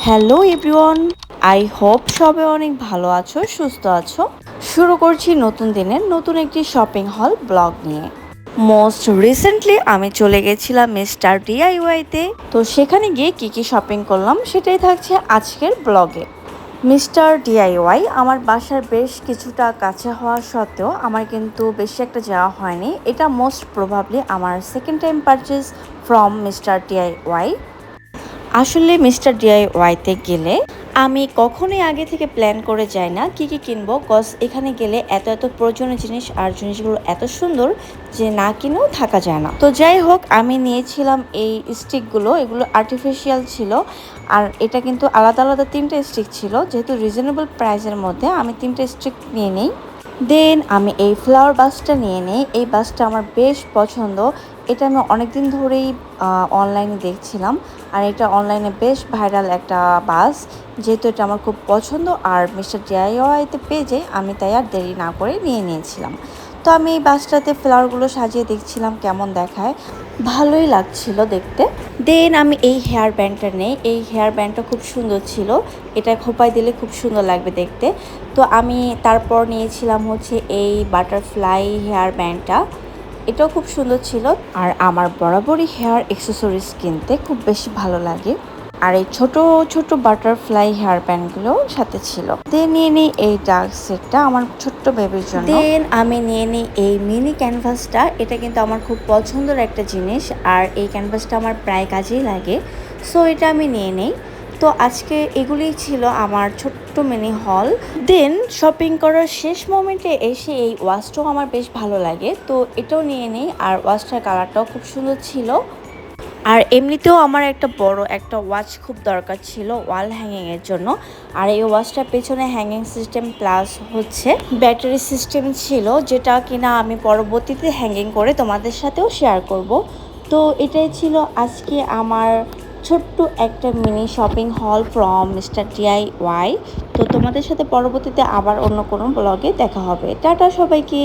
Hello everyone, I hope সবাই অনেক ভালো আছো, সুস্থ আছো। শুরু করছি নতুন দিনের নতুন একটি শপিং হল ব্লগ নিয়ে। মোস্ট রিসেন্টলি আমি চলে গেছিলাম মিস্টার ডিআইওয়াইতে। তো সেখানে গিয়ে কি শপিং করলাম সেটাই থাকছে আজকের ব্লগে। মিস্টার ডিআইওয়াই আমার বাসার বেশ কিছুটা কাছে হওয়া সত্ত্বেও আমার কিন্তু বেশি একটা যাওয়া হয়নি। এটা মোস্ট প্রবাবলি আমার second time purchase from mister DIY. আসলে মিস্টার ডিআইওয়াইতে গেলে আমি কখনোই আগে থেকে প্ল্যান করে যাই না কি কিনবো, কজ এখানে গেলে এত প্রয়োজনীয় জিনিস আর জিনিসগুলো এত সুন্দর যে না কিনেও থাকা যায় না। তো যাই হোক, আমি নিয়েছিলাম এই স্টিকগুলো, এগুলো আর্টিফিশিয়াল ছিল। আর এটা কিন্তু আলাদা আলাদা তিনটে স্টিক ছিল, যেহেতু রিজনেবল প্রাইসের মধ্যে আমি তিনটে স্টিক নিয়ে নিই। দেন আমি এই ফ্লাওয়ার বাসটা নিয়ে নিই। এই বাসটা আমার বেশ পছন্দ। এটা আমি অনেকদিন ধরেই অনলাইনে দেখছিলাম, আর এটা অনলাইনে বেশ ভাইরাল একটা বাস। যেহেতু এটা আমার খুব পছন্দ আর মিস্টার ডিআইওয়াইতে পেজে, আমি তাই আর দেরি না করে নিয়ে নিয়েছিলাম। তো আমি এই বাসটাতে ফ্লাওয়ারগুলো সাজিয়ে দেখছিলাম কেমন দেখায়, ভালোই লাগছিল দেখতে। দেন আমি এই হেয়ার ব্যান্ডটা নেই। এই হেয়ার ব্যান্ডটা খুব সুন্দর ছিল, এটা খোপায় দিলে খুব সুন্দর লাগবে দেখতে। তো আমি তারপর নিয়েছিলাম হচ্ছে এই বাটারফ্লাই হেয়ার ব্যান্ডটা, এটাও খুব সুন্দর ছিল। আর আমার বরাবরই হেয়ার অ্যাক্সেসরিজ কিনতে খুব বেশি ভালো লাগে, আর এই ছোট ছোট বাটারফ্লাই হেয়ার ব্যান্ডগুলো সাথে ছিল। দেন নিয়ে নিই এই ডার্ক সেটটা আমার ছোট্ট বেবির জন্য। দেন আমি নিয়ে নিই এই মিনি ক্যানভাসটা, এটা কিন্তু আমার খুব পছন্দের একটা জিনিস, আর এই ক্যানভাসটা আমার প্রায় কাজেই লাগে, সো এটা আমি নিয়ে নিই। তো আজকে এগুলিই ছিল আমার ছোট্ট মিনি হল। দেন শপিং করার শেষ মোমেন্টে এসে এই ওয়াচটাও আমার বেশ ভালো লাগে, তো এটাও নিয়ে নিই। আর ওয়াচটার কালারটাও খুব সুন্দর ছিল। আর এমনিতেও আমার একটা বড় একটা ওয়াচ খুব দরকার ছিল ওয়াল হ্যাঙ্গিংয়ের জন্য। আর এই ওয়াচটার পেছনে হ্যাঙ্গিং সিস্টেম প্লাস হচ্ছে ব্যাটারি সিস্টেম ছিল, যেটা কিনা আমি পরবর্তীতে হ্যাঙ্গিং করে তোমাদের সাথেও শেয়ার করব। তো এটাই ছিল আজকে আমার ছোট্ট একটা মিনি শপিং হল ফ্রম মিস্টার ডিআইওয়াই। তো তোমাদের সাথে পরবর্তীতে আবার অন্য কোনো ব্লগে দেখা হবে। টাটা সবাইকে।